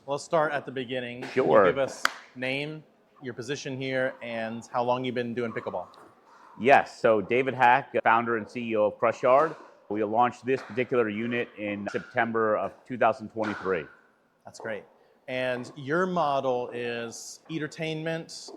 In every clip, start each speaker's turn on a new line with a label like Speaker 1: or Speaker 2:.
Speaker 1: Let's start at the beginning. Can you
Speaker 2: Sure.
Speaker 1: give us name, your position here, and how long you've been doing pickleball?
Speaker 2: Yes, so David Hack, founder and CEO of Crush Yard. We launched this particular unit in September of 2023.
Speaker 1: That's great. And your model is entertainment.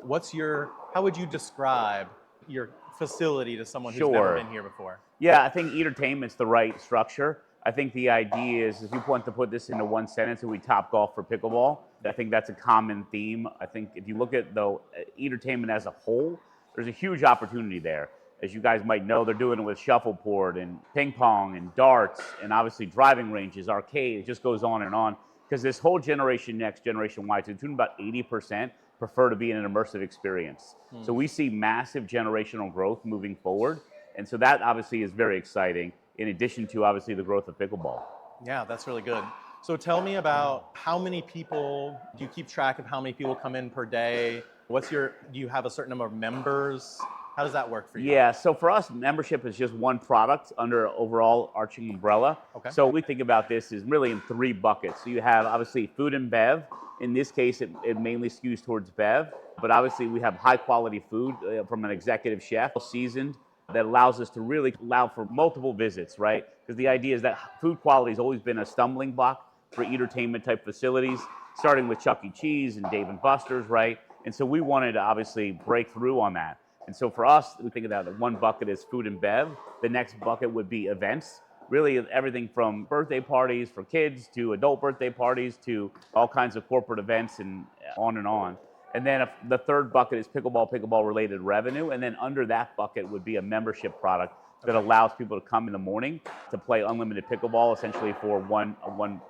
Speaker 1: How would you describe your facility to someone who's never
Speaker 2: Sure.
Speaker 1: been here before?
Speaker 2: Yeah, I think entertainment's the right structure. I think the idea is if you want to put this into one sentence, we top golf for pickleball. I think that's a common theme. I think if you look at the entertainment as a whole, there's a huge opportunity there. As you guys might know, they're doing it with shuffleboard and ping pong and darts and obviously driving ranges, arcade. It just goes on and on. Because this whole generation, next generation Y, to the tune about 80% prefer to be in an immersive experience. So we see massive generational growth moving forward. And so that obviously is very exciting, in addition to obviously the growth of pickleball.
Speaker 1: Yeah, that's really good. So tell me about how many people, do you keep track of how many people come in per day? Do you have a certain number of members? How does that work for you?
Speaker 2: Yeah, so for us, membership is just one product under overall arching umbrella.
Speaker 1: Okay.
Speaker 2: So we think about this is really in three buckets. So you have obviously food and bev. In this case, it mainly skews towards bev, but obviously we have high quality food from an executive chef, seasoned, that allows us to really allow for multiple visits, right? Because the idea is that food quality has always been a stumbling block for entertainment type facilities, starting with Chuck E. Cheese and Dave and Buster's, right? And so we wanted to obviously break through on that. And so for us, we think about that one bucket is food and bev. The next bucket would be events. Really everything from birthday parties for kids to adult birthday parties to all kinds of corporate events and on and on. And then the third bucket is pickleball related revenue. And then under that bucket would be a membership product that allows people to come in the morning to play unlimited pickleball, essentially for one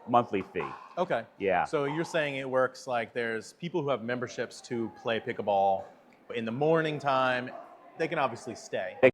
Speaker 2: monthly fee.
Speaker 1: Okay.
Speaker 2: Yeah.
Speaker 1: So you're saying it works like there's people who have memberships to play pickleball in the morning time. They can obviously stay.
Speaker 2: The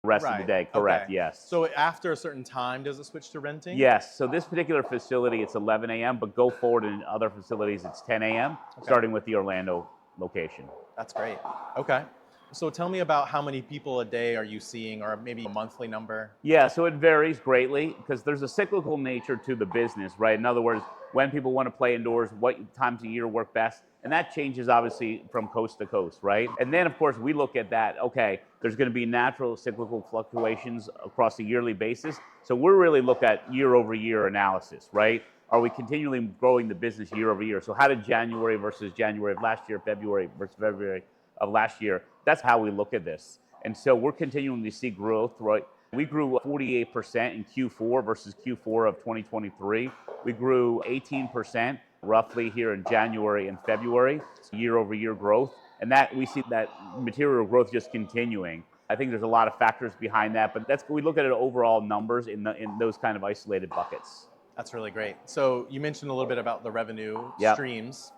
Speaker 2: rest of the
Speaker 1: Right.
Speaker 2: day, correct,
Speaker 1: Okay.
Speaker 2: yes.
Speaker 1: So after a certain time, does it switch to renting?
Speaker 2: Yes, so this particular facility, it's 11 a.m., but go forward in other facilities, it's 10 a.m., starting with the Orlando location.
Speaker 1: That's great. Okay. So tell me about how many people a day are you seeing, or maybe a monthly number?
Speaker 2: Yeah, so it varies greatly because there's a cyclical nature to the business, right? In other words, when people want to play indoors, what times of year work best, and that changes obviously from coast to coast, right? And then of course we look at that, okay, there's going to be natural cyclical fluctuations across a yearly basis. So we're really look at year over year analysis, right? Are we continually growing the business year over year? So how did January versus January of last year, February versus February of last year? That's how we look at this. And so we're continuing to see growth, right? We grew 48% in Q4 versus Q4 of 2023. We grew 18% roughly here in January and February, year over year growth. And that we see that material growth just continuing. I think there's a lot of factors behind that, but we look at it overall numbers in those kind of isolated buckets.
Speaker 1: That's really great. So you mentioned a little bit about the revenue streams,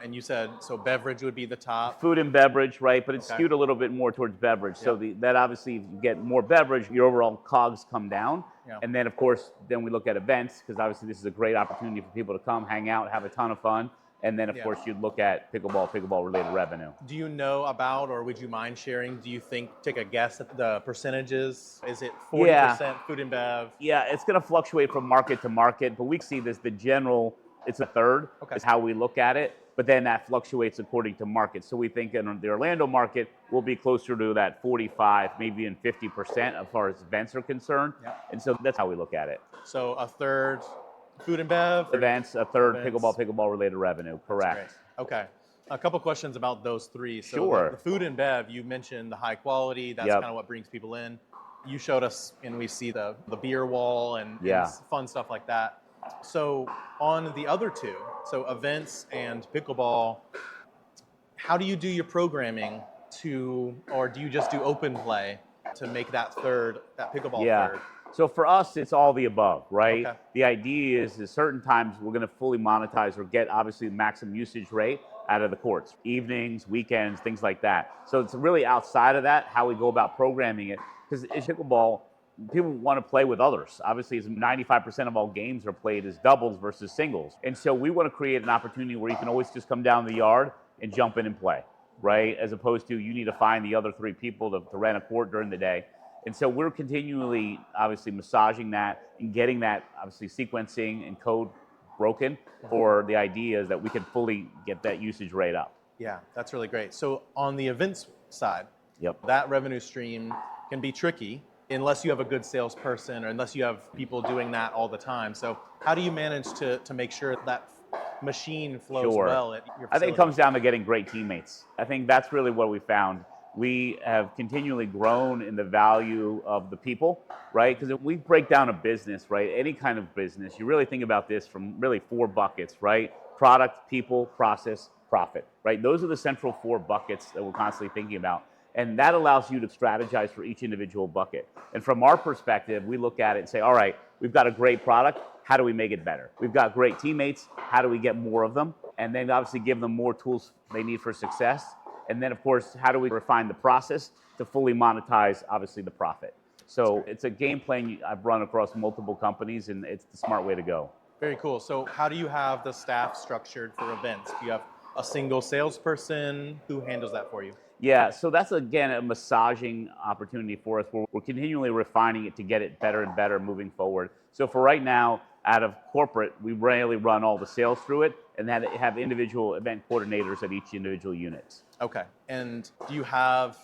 Speaker 1: and you said, so beverage would be the top.
Speaker 2: Food and beverage, right? But it's skewed a little bit more towards beverage. So that obviously, if you get more beverage, your overall COGS come down. And then of course, then we look at events, because obviously this is a great opportunity for people to come, hang out, have a ton of fun. And then of course, you'd look at pickleball related revenue.
Speaker 1: Do you know about, or would you mind sharing, do you think, take a guess at the percentages? Is it 40% food and bev?
Speaker 2: Yeah, it's going to fluctuate from market to market, but we see this, the general, it's a third is how we look at it. But then that fluctuates according to market. So we think in the Orlando market, we'll be closer to that 45, maybe even 50% as far as events are concerned. And so that's how we look at it.
Speaker 1: So a third food and bev?
Speaker 2: Events, a third pickleball related revenue, correct.
Speaker 1: Okay. A couple questions about those three. So
Speaker 2: Sure.
Speaker 1: the food and bev, you mentioned the high quality, that's kind of what brings people in. You showed us, and we see the beer wall and fun stuff like that. So on the other two, so events and pickleball, how do you do your programming or do you just do open play to make that pickleball third?
Speaker 2: So for us, it's all the above, right? The idea is certain times we're going to fully monetize or get obviously the maximum usage rate out of the courts, evenings, weekends, things like that. So it's really outside of that, how we go about programming it. Because in pickleball, people want to play with others. Obviously, 95% of all games are played as doubles versus singles. And so we want to create an opportunity where you can always just come down the yard and jump in and play, right? As opposed to you need to find the other three people to rent a court during the day. And so we're continually, obviously, massaging that and getting that, obviously, sequencing and code broken for the ideas that we can fully get that usage rate up.
Speaker 1: Yeah, that's really great. So on the events side,
Speaker 2: Yep.
Speaker 1: that revenue stream can be tricky unless you have a good salesperson or unless you have people doing that all the time. So how do you manage to make sure that machine flows
Speaker 2: Sure.
Speaker 1: well at your facility?
Speaker 2: I think it comes down to getting great teammates. I think that's really what we found. We have continually grown in the value of the people, right? Because if we break down a business, right, any kind of business, you really think about this from really 4 buckets, right? Product, people, process, profit, right? Those are the central 4 buckets that we're constantly thinking about. And that allows you to strategize for each individual bucket. And from our perspective, we look at it and say, all right, we've got a great product. How do we make it better? We've got great teammates. How do we get more of them? And then obviously give them more tools they need for success. And then, of course, how do we refine the process to fully monetize, obviously, the profit? So it's a game plan I've run across multiple companies, and it's the smart way to go.
Speaker 1: Very cool. So how do you have the staff structured for events? Do you have a single salesperson? Who handles that for you?
Speaker 2: Yeah, so that's, again, a massaging opportunity for us where we're continually refining it to get it better and better moving forward. So for right now, out of corporate, we rarely run all the sales through it and then have individual event coordinators at each individual unit.
Speaker 1: Okay. And do you have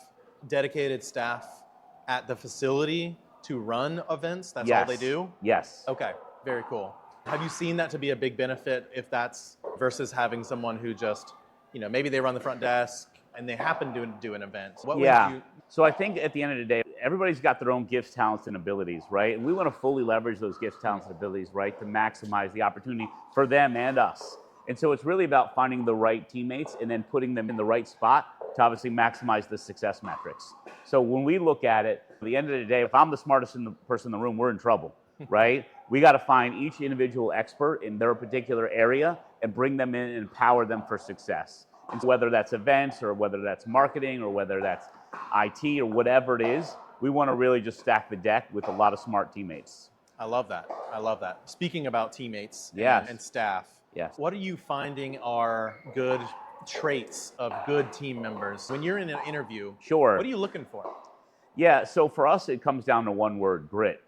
Speaker 1: dedicated staff at the facility to run events? That's all they do?
Speaker 2: Yes.
Speaker 1: Okay. Very cool. Have you seen that to be a big benefit if that's versus having someone who just, maybe they run the front desk and they happen to do an event? What would you...
Speaker 2: So I think at the end of the day, everybody's got their own gifts, talents, and abilities, right? And we want to fully leverage those gifts, talents, and abilities, right, to maximize the opportunity for them and us. And so it's really about finding the right teammates and then putting them in the right spot to obviously maximize the success metrics. So when we look at it, at the end of the day, if I'm the smartest person in the room, we're in trouble, right? We got to find each individual expert in their particular area and bring them in and empower them for success. And so whether that's events or whether that's marketing or whether that's IT or whatever it is, we want to really just stack the deck with a lot of smart teammates.
Speaker 1: I love that. I love that. Speaking about teammates and staff, what are you finding are good traits of good team members? When you're in an interview, what are you looking for?
Speaker 2: Yeah, so for us, it comes down to one word, grit.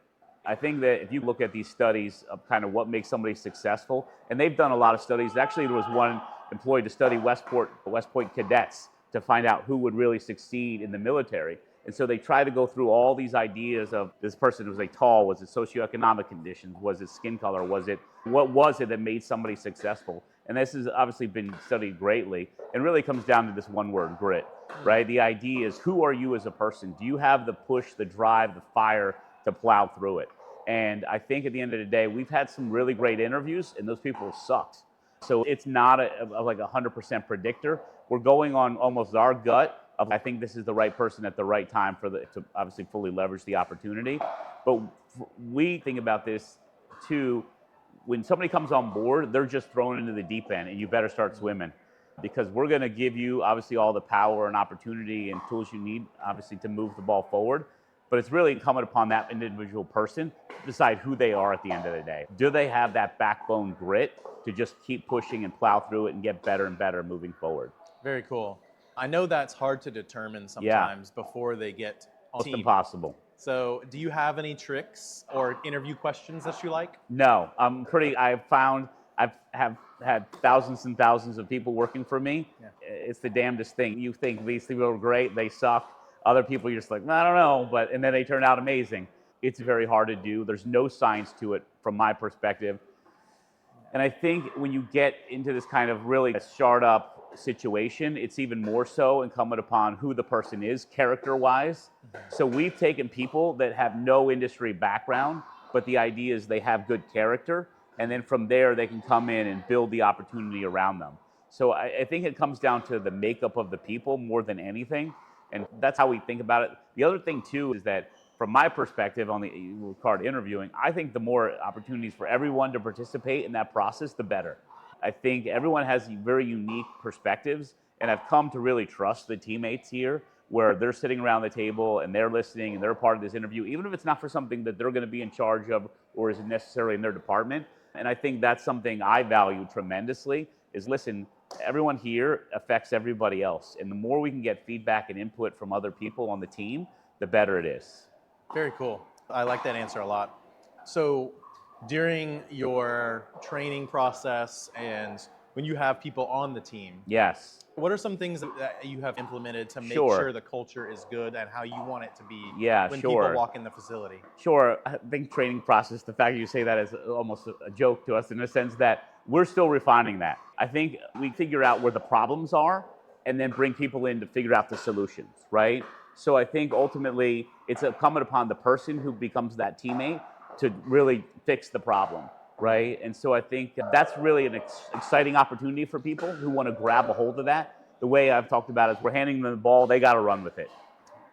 Speaker 2: I think that if you look at these studies of kind of what makes somebody successful, and they've done a lot of studies. Actually, there was one employed to study West Point cadets to find out who would really succeed in the military. And so they try to go through all these ideas of this person, was they tall, was it socioeconomic conditions, was it skin color, what was it that made somebody successful? And this has obviously been studied greatly and really comes down to this one word, grit, right? The idea is, who are you as a person? Do you have the push, the drive, the fire to plow through it? And I think at the end of the day, we've had some really great interviews and those people sucked. So it's not like 100% predictor. We're going on almost our gut of, I think this is the right person at the right time to obviously fully leverage the opportunity. But we think about this too, when somebody comes on board, they're just thrown into the deep end and you better start swimming, because we're going to give you obviously all the power and opportunity and tools you need obviously to move the ball forward. But it's really incumbent upon that individual person to decide who they are at the end of the day. Do they have that backbone grit to just keep pushing and plow through it and get better and better moving forward?
Speaker 1: Very cool. I know that's hard to determine sometimes before they get on team.
Speaker 2: Almost impossible.
Speaker 1: So do you have any tricks or interview questions that you like?
Speaker 2: No, I've had thousands and thousands of people working for me. Yeah. It's the damnedest thing. You think these people are great, they suck. Other people, you're just like, I don't know, and then they turn out amazing. It's very hard to do. There's no science to it from my perspective. And I think when you get into this kind of really a startup situation, it's even more so incumbent upon who the person is character-wise. So we've taken people that have no industry background, but the idea is they have good character, and then from there they can come in and build the opportunity around them. So I think it comes down to the makeup of the people more than anything. And that's how we think about it. The other thing too is that from my perspective on the card interviewing, I think the more opportunities for everyone to participate in that process, the better. I think everyone has very unique perspectives, and I've come to really trust the teammates here, where they're sitting around the table and they're listening and they're part of this interview, even if it's not for something that they're going to be in charge of or isn't necessarily in their department. And I think that's something I value tremendously is, listen, everyone here affects everybody else. And the more we can get feedback and input from other people on the team, the better it is.
Speaker 1: Very cool. I like that answer a lot. So During your training process and when you have people on the team,
Speaker 2: Yes.
Speaker 1: what are some things that you have implemented to make
Speaker 2: Sure.
Speaker 1: sure the culture is good and how you want it to be
Speaker 2: Yeah,
Speaker 1: when
Speaker 2: sure.
Speaker 1: people walk in the facility?
Speaker 2: Sure. I think training process, the fact you say that is almost a joke to us in the sense that we're still refining that. I think we figure out where the problems are and then bring people in to figure out the solutions, right? So I think ultimately it's incumbent upon the person who becomes that teammate to really fix the problem, right? And so I think that's really an exciting opportunity for people who want to grab a hold of that. The way I've talked about is we're handing them the ball, they got to run with it.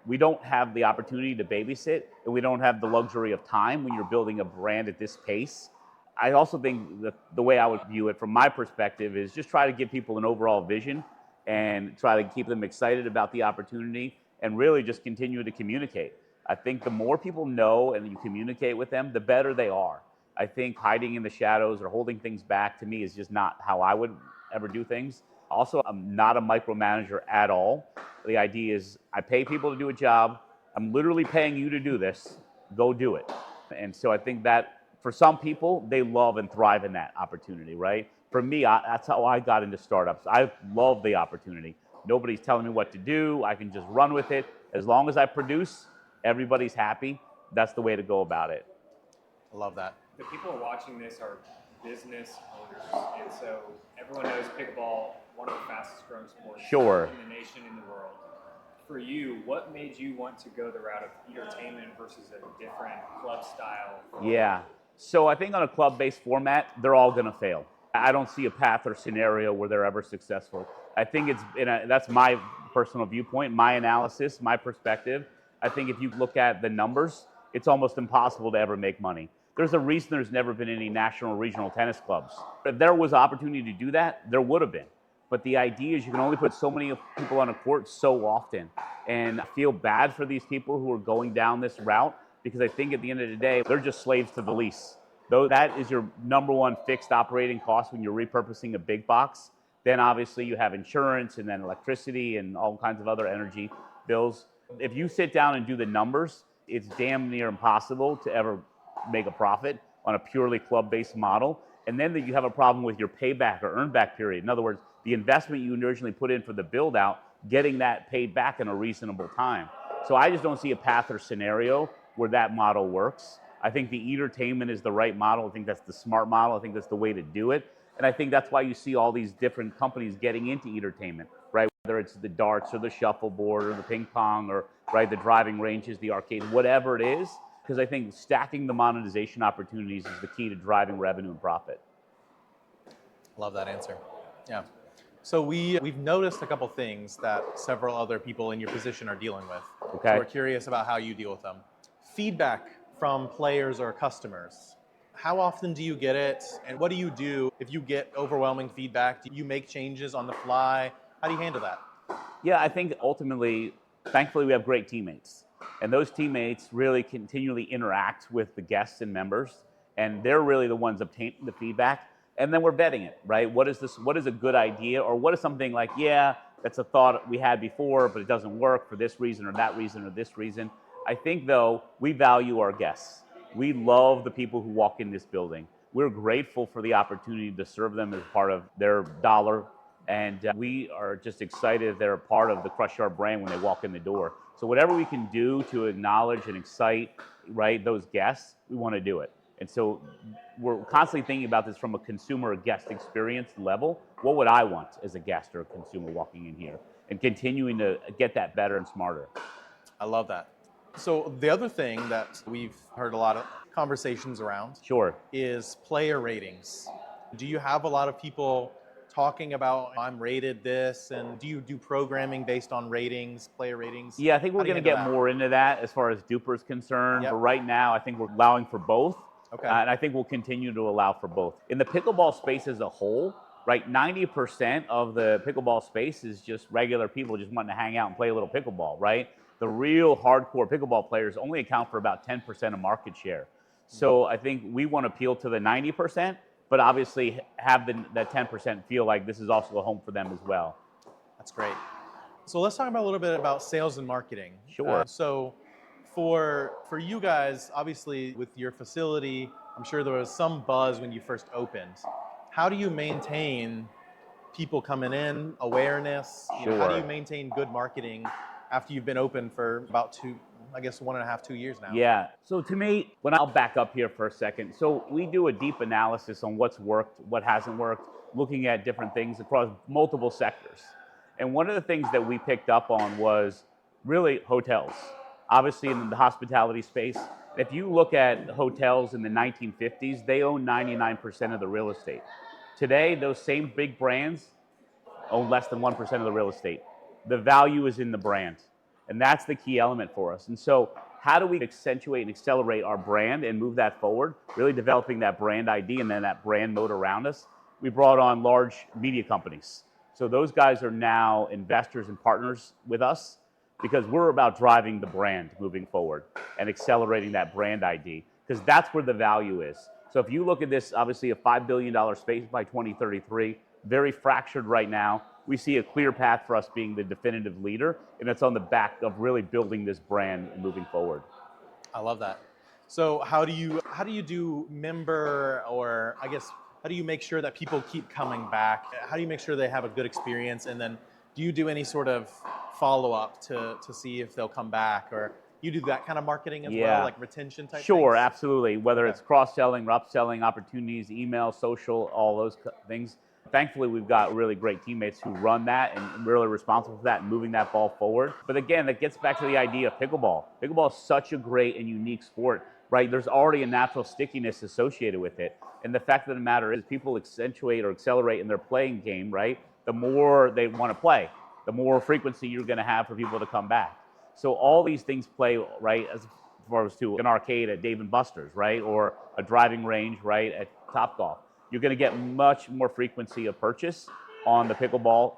Speaker 2: We don't have the opportunity to babysit, and we don't have the luxury of time when you're building a brand at this pace. I also think that the way I would view it from my perspective is just try to give people an overall vision and try to keep them excited about the opportunity and really just continue to communicate. I think the more people know and you communicate with them, the better they are. I think hiding in the shadows or holding things back to me is just not how I would ever do things. Also, I'm not a micromanager at all. The idea is I pay people to do a job. I'm literally paying you to do this. Go do it. And so I think that for some people, they love and thrive in that opportunity, right? For me, that's how I got into startups. I love the opportunity. Nobody's telling me what to do. I can just run with it. As long as I produce, everybody's happy. That's the way to go about it.
Speaker 1: I love that.
Speaker 3: The people watching this are business owners, and so everyone knows pickleball, one of the fastest growing sports
Speaker 2: Sure.
Speaker 3: in the nation, in the world. For you, what made you want to go the route of entertainment versus a different club style?
Speaker 2: Yeah. So I think on a club-based format, they're all going to fail. I don't see a path or scenario where they're ever successful. I think that's my personal viewpoint, my analysis, my perspective. I think if you look at the numbers, it's almost impossible to ever make money. There's a reason there's never been any national or regional tennis clubs. If there was opportunity to do that, there would have been. But the idea is you can only put so many people on a court so often. And I feel bad for these people who are going down this route because I think at the end of the day, they're just slaves to the lease. Though that is your number one fixed operating cost when you're repurposing a big box, then obviously you have insurance and then electricity and all kinds of other energy bills. If you sit down and do the numbers, it's damn near impossible to ever make a profit on a purely club-based model. And then you have a problem with your payback or earn back period. In other words, the investment you originally put in for the build out, getting that paid back in a reasonable time. So I just don't see a path or scenario where that model works. I think the entertainment is the right model. I think that's the smart model. I think that's the way to do it. And I think that's why you see all these different companies getting into entertainment, right? Whether it's the darts or the shuffleboard or the ping pong or right, the driving ranges, the arcade, whatever it is. Because I think stacking the monetization opportunities is the key to driving revenue and profit.
Speaker 1: Love that answer. Yeah. So we've noticed a couple things that several other people in your position are dealing with.
Speaker 2: Okay.
Speaker 1: So we're curious about how you deal with them. Feedback from players or customers. How often do you get it? And what do you do if you get overwhelming feedback? Do you make changes on the fly? How do you handle that?
Speaker 2: Yeah, I think ultimately, thankfully, we have great teammates. And those teammates really continually interact with the guests and members. And they're really the ones obtaining the feedback. And then we're vetting it, right? What is a good idea? Or what is something like, yeah, that's a thought we had before, but it doesn't work for this reason or that reason or this reason. I think, though, we value our guests. We love the people who walk in this building. We're grateful for the opportunity to serve them as part of their dollar. And we are just excited they're a part of the Crush Sharp brand when they walk in the door. So whatever we can do to acknowledge and excite, right, those guests, we want to do it. And so we're constantly thinking about this from a consumer or guest experience level. What would I want as a guest or a consumer walking in here? And continuing to get that better and smarter.
Speaker 1: I love that. So the other thing that we've heard a lot of conversations around
Speaker 2: Sure.
Speaker 1: is player ratings. Do you have a lot of people talking about I'm rated this, and do you do programming based on ratings, player ratings?
Speaker 2: Yeah, I think we're going to get more into that as far as Duper is concerned.
Speaker 1: Yep.
Speaker 2: But right now, I think we're allowing for both.
Speaker 1: Okay.
Speaker 2: And I think we'll continue to allow for both. In the pickleball space as a whole, right, 90% of the pickleball space is just regular people just wanting to hang out and play a little pickleball, right? The real hardcore pickleball players only account for about 10% of market share. So I think we want to appeal to the 90%, but obviously have that 10% feel like this is also a home for them as well.
Speaker 1: That's great. So let's talk about a little bit about sales and marketing.
Speaker 2: Sure.
Speaker 1: So for you guys, obviously with your facility, I'm sure there was some buzz when you first opened. How do you maintain people coming in, awareness? How do you
Speaker 2: Sure.
Speaker 1: maintain good marketing after you've been open for about 1.5, 2 years now?
Speaker 2: Yeah. So to me, when I'll back up here for a second, so we do a deep analysis on what's worked, what hasn't worked, looking at different things across multiple sectors. And one of the things that we picked up on was really hotels. Obviously, in the hospitality space, if you look at hotels in the 1950s, they own 99% of the real estate. Today, those same big brands own less than 1% of the real estate. The value is in the brand. And that's the key element for us. And so how do we accentuate and accelerate our brand and move that forward, really developing that brand ID and then that brand mode around us? We brought on large media companies. So those guys are now investors and partners with us because we're about driving the brand moving forward and accelerating that brand ID because that's where the value is. So if you look at this, obviously a $5 billion space by 2033, very fractured right now. We see a clear path for us being the definitive leader, and it's on the back of really building this brand and moving forward.
Speaker 1: I love that. So how do you do member, or I guess how do you make sure that people keep coming back? How do you make sure they have a good experience? And then do you do any sort of follow-up to see if they'll come back, or you do that kind of marketing as well, like retention type
Speaker 2: Sure,
Speaker 1: things?
Speaker 2: absolutely. Whether it's cross-selling or upselling opportunities, email, social, all those things. Thankfully, we've got really great teammates who run that and really responsible for that and moving that ball forward. But again, that gets back to the idea of pickleball. Pickleball is such a great and unique sport, right? There's already a natural stickiness associated with it. And the fact of the matter is people accentuate or accelerate in their playing game, right? The more they want to play, the more frequency you're going to have for people to come back. So all these things play, right, as far as to an arcade at Dave & Buster's, right? Or a driving range, right, at Topgolf. You're going to get much more frequency of purchase on the pickleball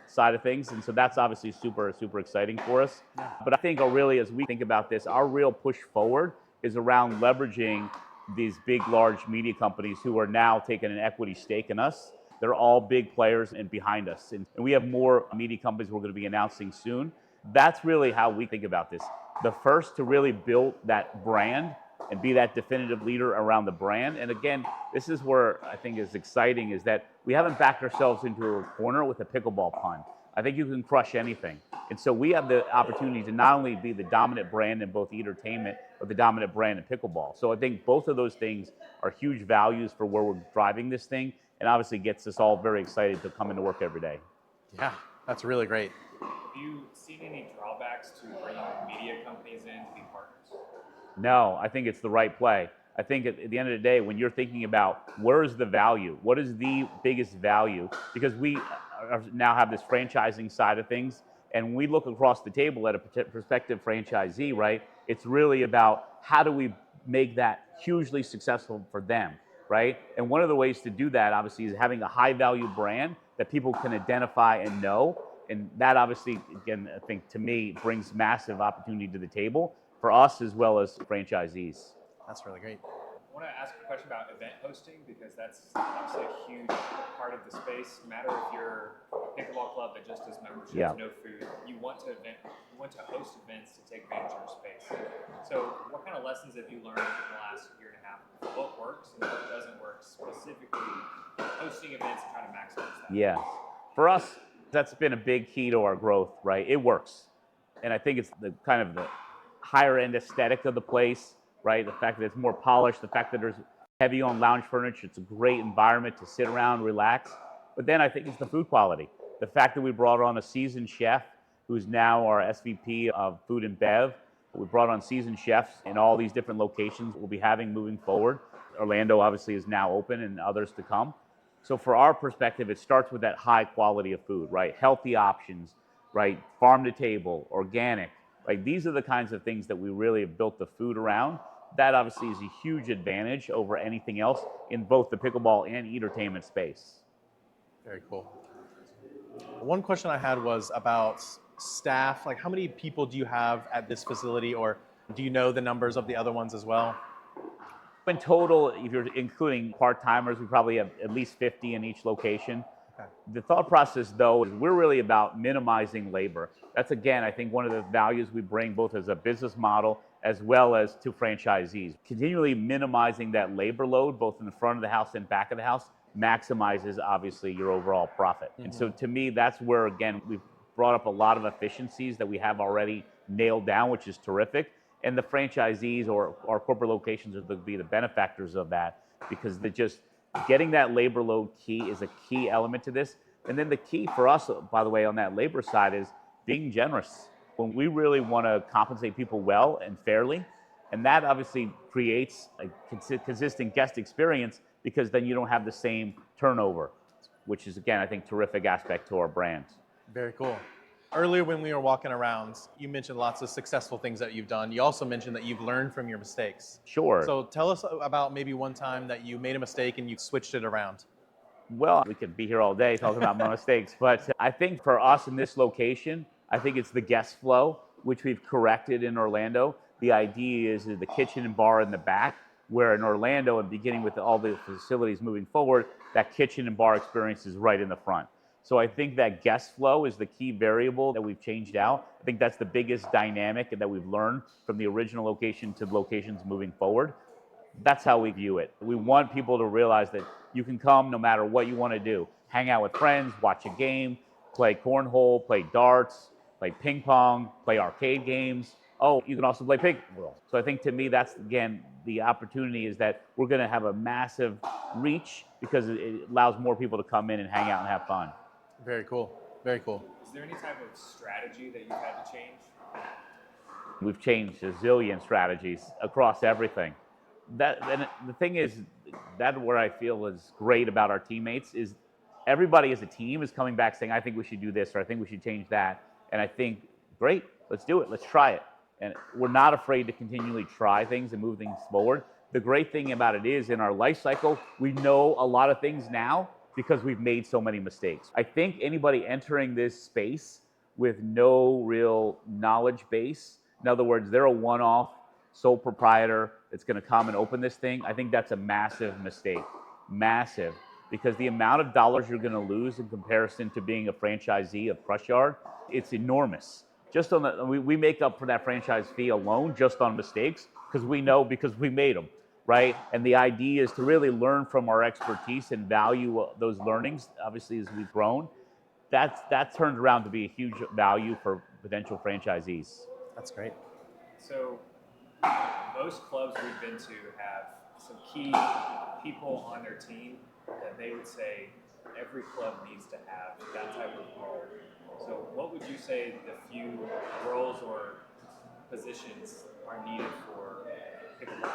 Speaker 2: side of things. And so that's obviously super, super exciting for us. Yeah. But I think really, as we think about this, our real push forward is around leveraging these big, large media companies who are now taking an equity stake in us. They're all big players and behind us. And we have more media companies we're going to be announcing soon. That's really how we think about this. The first to really build that brand and be that definitive leader around the brand. And again, this is where I think is exciting is that we haven't backed ourselves into a corner with a pickleball pun. I think you can crush anything. And so we have the opportunity to not only be the dominant brand in both entertainment, but the dominant brand in pickleball. So I think both of those things are huge values for where we're driving this thing, and obviously gets us all very excited to come into work every day.
Speaker 1: Yeah, that's really great.
Speaker 3: Have you seen any drawbacks to bringing media companies in to be partners?
Speaker 2: No, I think it's the right play. I think at the end of the day, when you're thinking about where is the value, what is the biggest value, because we now have this franchising side of things, and when we look across the table at a prospective franchisee, right, it's really about how do we make that hugely successful for them, right? And one of the ways to do that, obviously, is having a high-value brand that people can identify and know, and that obviously, again, I think to me, brings massive opportunity to the table for us as well as franchisees.
Speaker 1: That's really great.
Speaker 3: I want to ask a question about event hosting because that's obviously a huge part of the space. No matter if you're a pickleball club that just does memberships, no food, you want to host events to take advantage of your space. So what kind of lessons have you learned in the last year and a half? What works and what doesn't work, specifically hosting events and trying to maximize that?
Speaker 2: Yeah. For us, that's been a big key to our growth, right? It works. And I think it's the kind of the higher end aesthetic of the place, right? The fact that it's more polished, the fact that there's heavy on lounge furniture, it's a great environment to sit around, relax. But then I think it's the food quality. The fact that we brought on a seasoned chef who's now our SVP of food and bev. We brought on seasoned chefs in all these different locations we'll be having moving forward. Orlando obviously is now open and others to come. So for our perspective, it starts with that high quality of food, right? Healthy options, right? Farm to table, organic. Like these are the kinds of things that we really have built the food around. That obviously is a huge advantage over anything else in both the pickleball and entertainment space.
Speaker 1: Very cool. One question I had was about staff. Like how many people do you have at this facility, or do you know the numbers of the other ones as well?
Speaker 2: In total, if you're including part-timers, we probably have at least 50 in each location. Okay. The thought process, though, is we're really about minimizing labor. That's, again, I think one of the values we bring both as a business model as well as to franchisees. Continually minimizing that labor load, both in the front of the house and back of the house, maximizes obviously your overall profit. And so to me, that's where, again, we've brought up a lot of efficiencies that we have already nailed down, which is terrific. And the franchisees or our corporate locations are to be the benefactors of that, because just getting that labor load key is a key element to this. And then the key for us, by the way, on that labor side is being generous. When we really want to compensate people well and fairly, and that obviously creates a consistent guest experience, because then you don't have the same turnover, which is, again, I think, terrific aspect to our brand.
Speaker 1: Very cool. Earlier when we were walking around, you mentioned lots of successful things that you've done. You also mentioned that you've learned from your mistakes.
Speaker 2: Sure.
Speaker 1: So tell us about maybe one time that you made a mistake and you switched it around.
Speaker 2: Well, we could be here all day talking about my mistakes, but I think for us in this location, I think it's the guest flow, which we've corrected in Orlando. The idea is the kitchen and bar in the back, where in Orlando, and beginning with all the facilities moving forward, that kitchen and bar experience is right in the front. So I think that guest flow is the key variable that we've changed out. I think that's the biggest dynamic that we've learned from the original location to locations moving forward. That's how we view it. We want people to realize that you can come no matter what you want to do. Hang out with friends, watch a game, play cornhole, play darts, play ping pong, play arcade games. Oh, you can also play pickleball. So I think to me, that's, again, the opportunity is that we're going to have a massive reach, because it allows more people to come in and hang out and have fun.
Speaker 1: Very cool. Very cool.
Speaker 3: Is there any type of strategy that you've had to change?
Speaker 2: We've changed a zillion strategies across everything. And the thing is, that where I feel is great about our teammates is everybody as a team is coming back saying, I think we should do this, or I think we should change that. And I think, great, let's do it. Let's try it. And we're not afraid to continually try things and move things forward. The great thing about it is, in our life cycle, we know a lot of things now because we've made so many mistakes. I think anybody entering this space with no real knowledge base, in other words, they're a one-off sole proprietor that's going to come and open this thing, I think that's a massive mistake. Massive. Because the amount of dollars you're going to lose in comparison to being a franchisee of Crush Yard, it's enormous. Just on the, we make up for that franchise fee alone just on mistakes, because we know, because we made them, right? And the idea is to really learn from our expertise and value those learnings, obviously, as we've grown. That turns around to be a huge value for potential franchisees.
Speaker 1: That's great.
Speaker 3: So most clubs we've been to have some key people on their team that they would say every club needs to have that type of role. So what would you say the few roles or positions are needed for pickleball?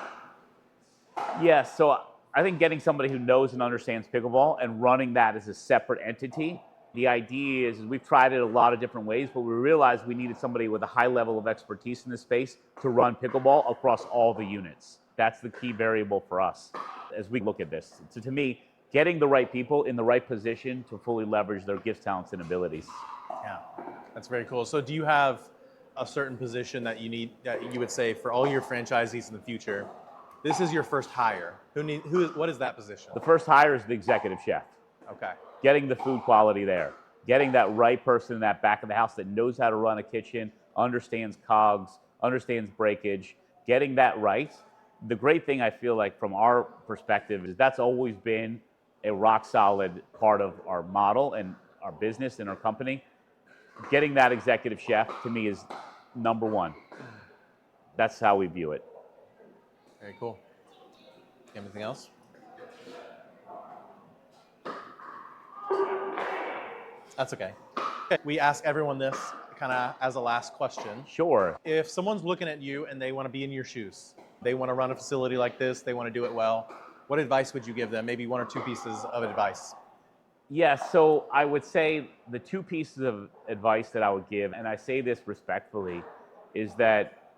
Speaker 2: Yeah, so I think getting somebody who knows and understands pickleball and running that as a separate entity. The idea is we've tried it a lot of different ways, but we realized we needed somebody with a high level of expertise in this space to run pickleball across all the units. That's the key variable for us as we look at this. So to me, getting the right people in the right position to fully leverage their gifts, talents, and abilities.
Speaker 1: Yeah, that's very cool. So do you have a certain position that you need, that you would say for all your franchisees in the future, this is your first hire? What is that position?
Speaker 2: The first hire is the executive chef.
Speaker 1: Okay.
Speaker 2: Getting the food quality there. Getting that right person in that back of the house that knows how to run a kitchen, understands cogs, understands breakage. Getting that right. The great thing I feel like from our perspective is that's always been a rock solid part of our model and our business and our company. Getting that executive chef to me is number one. That's how we view it.
Speaker 1: Very cool. Anything else? That's okay. We ask everyone this kind of as a last question.
Speaker 2: Sure.
Speaker 1: If someone's looking at you and they want to be in your shoes, they want to run a facility like this, they want to do it well, what advice would you give them? Maybe one or two pieces of advice.
Speaker 2: Yeah, so I would say the two pieces of advice that I would give, and I say this respectfully, is that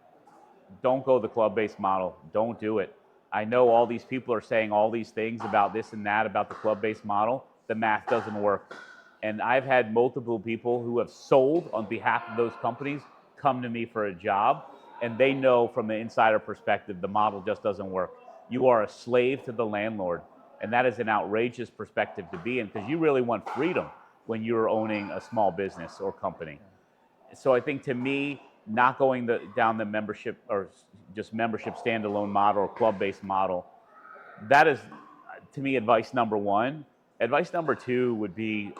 Speaker 2: don't go the club-based model. Don't do it. I know all these people are saying all these things about this and that, about the club-based model. The math doesn't work. And I've had multiple people who have sold on behalf of those companies come to me for a job, and they know from an insider perspective the model just doesn't work. You are a slave to the landlord, and that is an outrageous perspective to be in, because you really want freedom when you're owning a small business or company. So I think to me, not going down the membership or just membership standalone model or club-based model. That is, to me, advice number one. Advice number two would be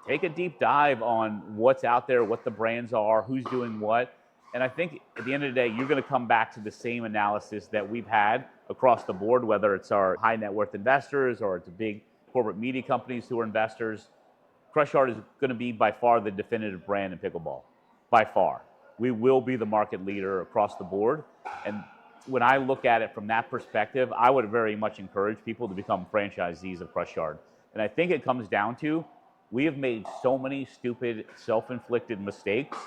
Speaker 2: take a deep dive on what's out there, what the brands are, who's doing what. And I think at the end of the day, you're going to come back to the same analysis that we've had across the board, whether it's our high net worth investors or it's big corporate media companies who are investors. Crush-Yard is going to be by far the definitive brand in pickleball, by far. We will be the market leader across the board. And when I look at it from that perspective, I would very much encourage people to become franchisees of Crush-Yard. And I think it comes down to, we have made so many stupid, self-inflicted mistakes.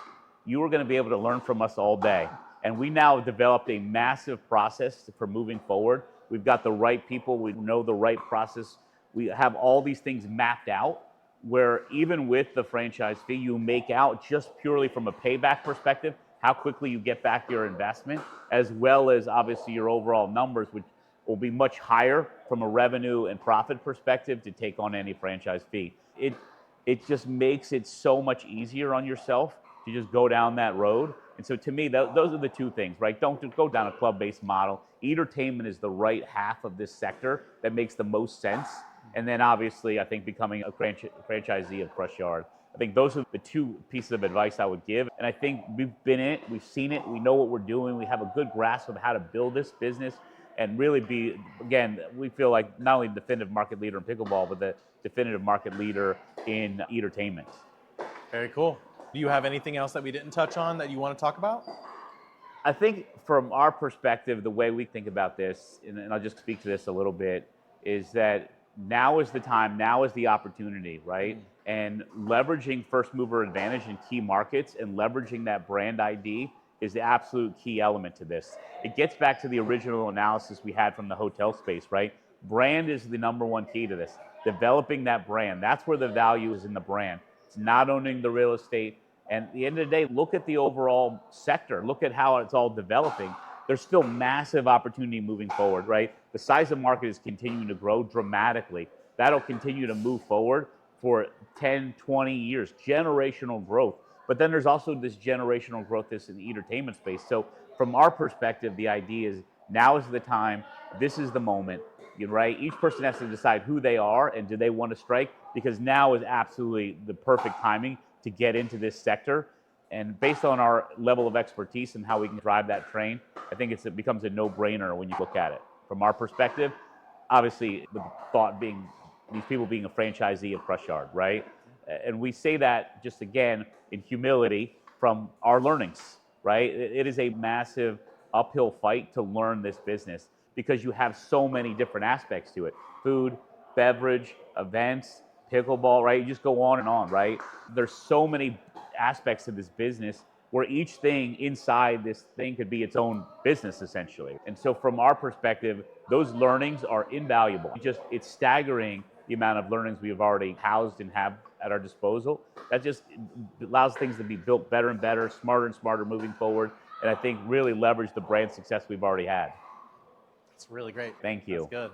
Speaker 2: You are going to be able to learn from us all day. And we now have developed a massive process for moving forward. We've got the right people. We know the right process. We have all these things mapped out, where even with the franchise fee, you make out just purely from a payback perspective, how quickly you get back your investment, as well as obviously your overall numbers, which will be much higher from a revenue and profit perspective to take on any franchise fee. It just makes it so much easier on yourself to just go down that road. And so to me, those are the two things, right? Don't just go down a club-based model. Entertainment is the right half of this sector that makes the most sense. And then obviously, I think becoming a franchisee of Crush-Yard. I think those are the two pieces of advice I would give. And I think we've been in it, we've seen it, we know what we're doing, we have a good grasp of how to build this business and really be, again, we feel like not only the definitive market leader in pickleball, but the definitive market leader in entertainment.
Speaker 1: Very cool. Do you have anything else that we didn't touch on that you want to talk about?
Speaker 2: I think from our perspective, the way we think about this, and I'll just speak to this a little bit, is that now is the time, now is the opportunity, right? And leveraging first mover advantage in key markets and leveraging that brand ID is the absolute key element to this. It gets back to the original analysis we had from the hotel space, right? Brand is the number one key to this. Developing that brand, that's where the value is in the brand. It's not owning the real estate. And at the end of the day, look at the overall sector. Look at how it's all developing. There's still massive opportunity moving forward, right? The size of the market is continuing to grow dramatically. That'll continue to move forward for 10, 20 years, generational growth. But then there's also this generational growth that's in the entertainment space. So from our perspective, the idea is now is the time, this is the moment, right? Each person has to decide who they are and do they want to strike, because now is absolutely the perfect timing to get into this sector. And based on our level of expertise and how we can drive that train, I think it becomes a no-brainer when you look at it. From our perspective, obviously the thought being these people being a franchisee of Crush-Yard, right? And we say that just again in humility from our learnings, right? It is a massive uphill fight to learn this business because you have so many different aspects to it. Food, beverage, events, pickleball, right? You just go on and on, right? There's so many aspects of this business where each thing inside this thing could be its own business essentially. And so from our perspective, those learnings are invaluable. It's staggering the amount of learnings we have already housed and have at our disposal. That just allows things to be built better and better, smarter and smarter moving forward. And I think really leverage the brand success we've already had.
Speaker 1: It's really great.
Speaker 2: Thank you.
Speaker 1: That's good.